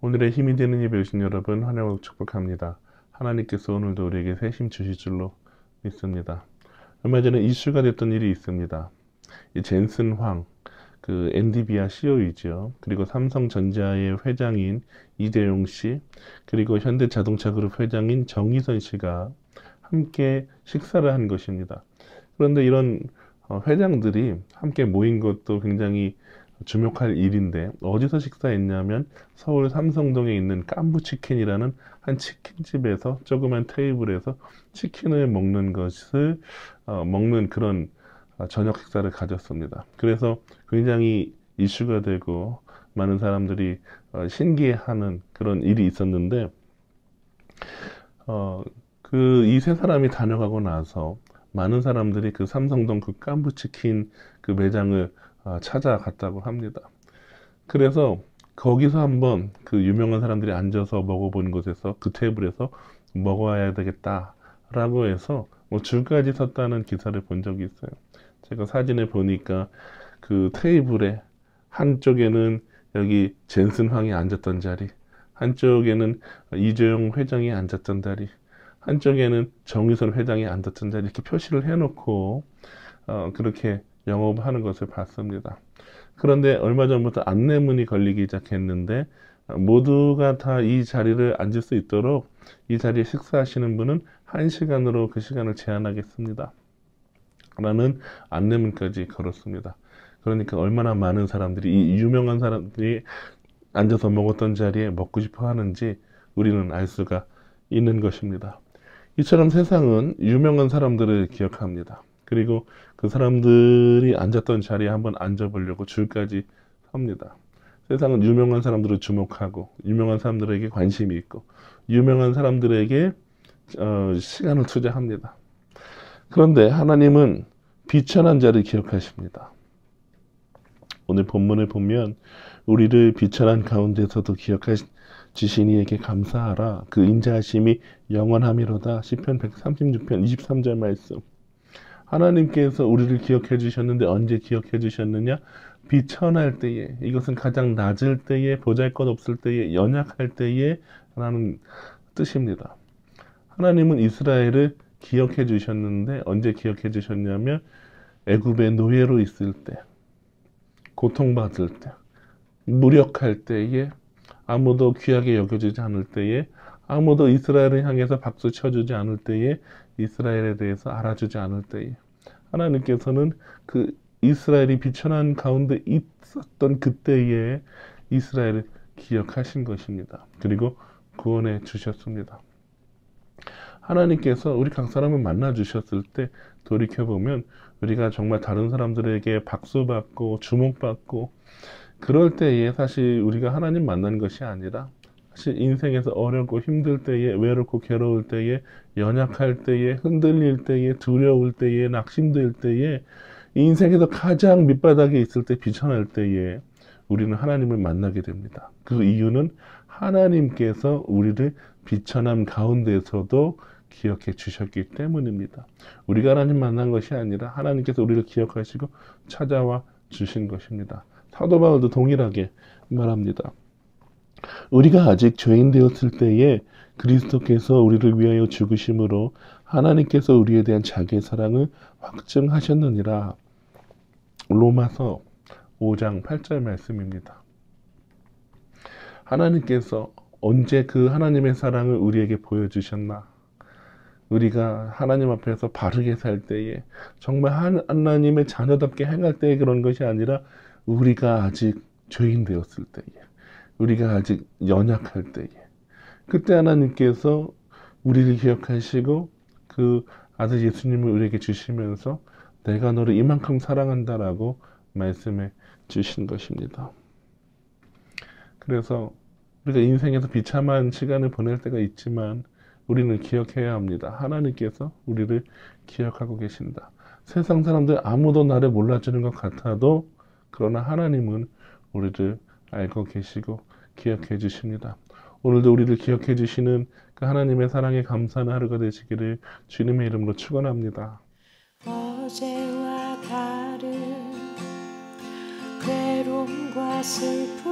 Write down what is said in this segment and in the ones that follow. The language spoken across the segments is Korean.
오늘의 힘이 되는 예배 오신 여러분 환영하고 축복합니다. 하나님께서 오늘도 우리에게 새 힘 주실 줄로 믿습니다. 얼마 전에 이슈가 됐던 일이 있습니다. 이 젠슨 황, 그 엔디비아 CEO이죠. 그리고 삼성전자의 회장인 이재용 씨, 그리고 현대자동차그룹 회장인 정의선 씨가 함께 식사를 한 것입니다. 그런데 이런 회장들이 함께 모인 것도 굉장히 주목할 일인데 어디서 식사했냐면 서울 삼성동에 있는 깐부치킨이라는 한 치킨집에서 조그만 테이블에서 치킨을 먹는 것을 먹는 그런 저녁 식사를 가졌습니다. 그래서 굉장히 이슈가 되고 많은 사람들이 신기해하는 그런 일이 있었는데 그 이 세 사람이 다녀가고 나서 많은 사람들이 그 삼성동 그 깐부치킨 그 매장을 찾아갔다고 합니다. 그래서 거기서 한번 그 유명한 사람들이 앉아서 먹어보는 곳에서 그 테이블에서 먹어야 되겠다라고 해서 뭐 줄까지 섰다는 기사를 본 적이 있어요. 제가 사진을 보니까 그 테이블에 한쪽에는 여기 젠슨 황이 앉았던 자리, 한쪽에는 이재용 회장이 앉았던 자리, 한쪽에는 정의선 회장이 앉았던 자리 이렇게 표시를 해놓고 그렇게 영업하는 것을 봤습니다. 그런데 얼마 전부터 안내문이 걸리기 시작했는데 모두가 다 이 자리를 앉을 수 있도록 이 자리에 식사하시는 분은 1시간으로 그 시간을 제한하겠습니다. 라는 안내문까지 걸었습니다. 그러니까 얼마나 많은 사람들이 이 유명한 사람들이 앉아서 먹었던 자리에 먹고 싶어 하는지 우리는 알 수가 있는 것입니다. 이처럼 세상은 유명한 사람들을 기억합니다. 그리고 그 사람들이 앉았던 자리에 한번 앉아보려고 줄까지 섭니다. 세상은 유명한 사람들을 주목하고 유명한 사람들에게 관심이 있고 유명한 사람들에게 시간을 투자합니다. 그런데 하나님은 비천한 자를 기억하십니다. 오늘 본문을 보면 우리를 비천한 가운데서도 기억하시니 이에게 감사하라. 그 인자하심이 영원함이로다. 시편 136편 23절 말씀. 하나님께서 우리를 기억해 주셨는데 언제 기억해 주셨느냐? 비천할 때에, 이것은 가장 낮을 때에, 보잘것없을 때에, 연약할 때에 라는 뜻입니다. 하나님은 이스라엘을 기억해 주셨는데 언제 기억해 주셨냐면 애굽의 노예로 있을 때, 고통받을 때, 무력할 때에, 아무도 귀하게 여겨주지 않을 때에, 아무도 이스라엘을 향해서 박수 쳐주지 않을 때에, 이스라엘에 대해서 알아주지 않을 때에 하나님께서는 그 이스라엘이 비천한 가운데 있었던 그때에 이스라엘을 기억하신 것입니다. 그리고 구원해 주셨습니다. 하나님께서 우리 각 사람을 만나 주셨을 때 돌이켜보면 우리가 정말 다른 사람들에게 박수받고 주목받고 그럴 때에 사실 우리가 하나님 만난 것이 아니라 사실 인생에서 어렵고 힘들 때에 외롭고 괴로울 때에 연약할 때에 흔들릴 때에 두려울 때에 낙심될 때에 인생에서 가장 밑바닥에 있을 때 비천할 때에 우리는 하나님을 만나게 됩니다. 그 이유는 하나님께서 우리를 비천함 가운데서도 기억해 주셨기 때문입니다. 우리가 하나님 만난 것이 아니라 하나님께서 우리를 기억하시고 찾아와 주신 것입니다. 사도 바울도 동일하게 말합니다. 우리가 아직 죄인 되었을 때에 그리스도께서 우리를 위하여 죽으심으로 하나님께서 우리에 대한 자기의 사랑을 확증하셨느니라. 로마서 5장 8절 말씀입니다. 하나님께서 언제 그 하나님의 사랑을 우리에게 보여주셨나? 우리가 하나님 앞에서 바르게 살 때에 정말 하나님의 자녀답게 행할 때에 그런 것이 아니라 우리가 아직 죄인 되었을 때에 우리가 아직 연약할 때에 그때 하나님께서 우리를 기억하시고 그 아들 예수님을 우리에게 주시면서 내가 너를 이만큼 사랑한다라고 말씀해 주신 것입니다. 그래서 우리가 인생에서 비참한 시간을 보낼 때가 있지만 우리는 기억해야 합니다. 하나님께서 우리를 기억하고 계신다. 세상 사람들 아무도 나를 몰라주는 것 같아도 그러나 하나님은 우리를 알고 계시고 기억해 주십니다. 오늘도 우리를 기억해 주시는 그 하나님의 사랑에 감사하는 하루가 되시기를 주님의 이름으로 축원합니다. 어제와 다른 괴로움과 슬픔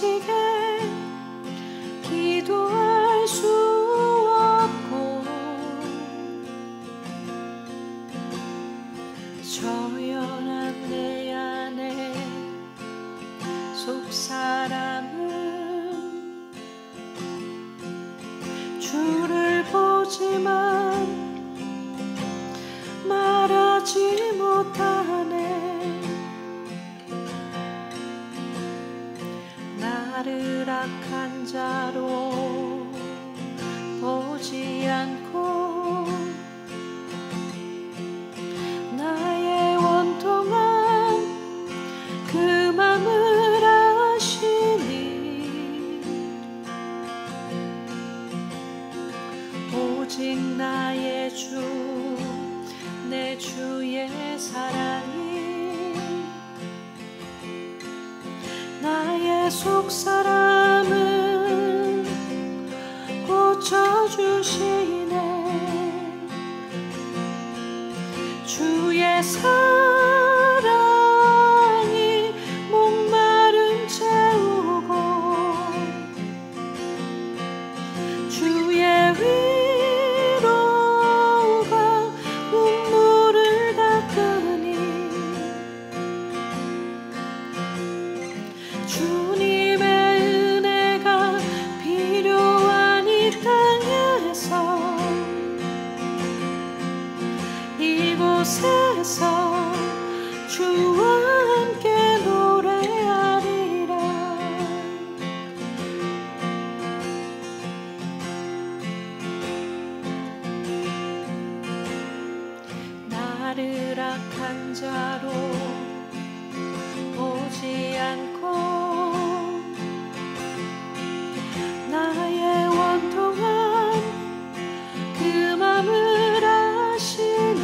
지게 기도할 수 없고 저연한 내 안에 속사람은 주를 보지만 말하지 못하네. 나를 악한 자로 보지 않고 나의 원통한 그 맘을 아시니 오직 나의 주 내 주의 사랑이 나의 속사람은 고쳐주시네. 주의 사랑이 목마름 채우고 주의 위로가 눈물을 닦으니 주님의 은혜가 필요한 이 땅에서 이곳에서 주와 함께 노래하리라. 나를 악한 자로 보지 않고 나의 원통한 그 맘을 아시니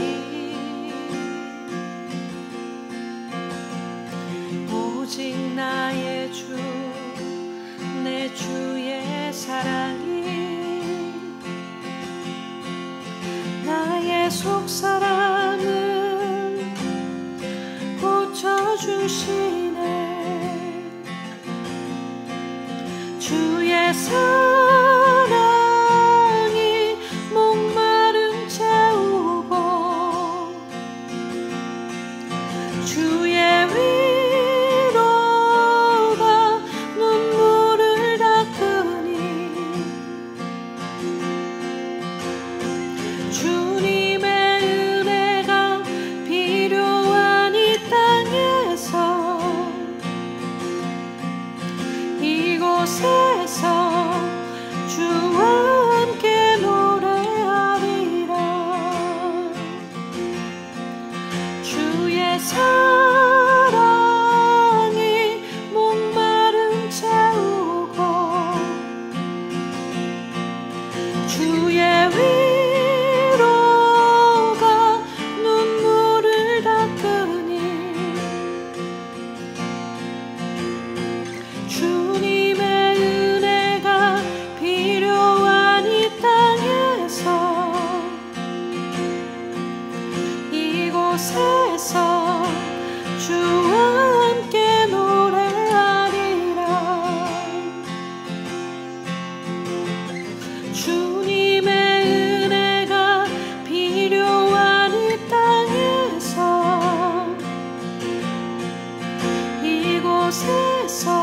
오직 나의 주 내 주의 사랑이 나의 속사람은 고쳐주시네. 주의 사랑이 목마름 채우고 주의 위로가 눈물을 닦으니 주님의 은혜가 필요한 이 땅에서 이곳에서 주와 함께 노래하리라. 주의 사랑이 목마름 채우고 주의 위로가 눈물을 닦으니 주님의 은혜가 필요한 이 땅에서 이곳에서 주와 함께 노래하리라. 주님의 은혜가 필요한 이 땅에서 이곳에서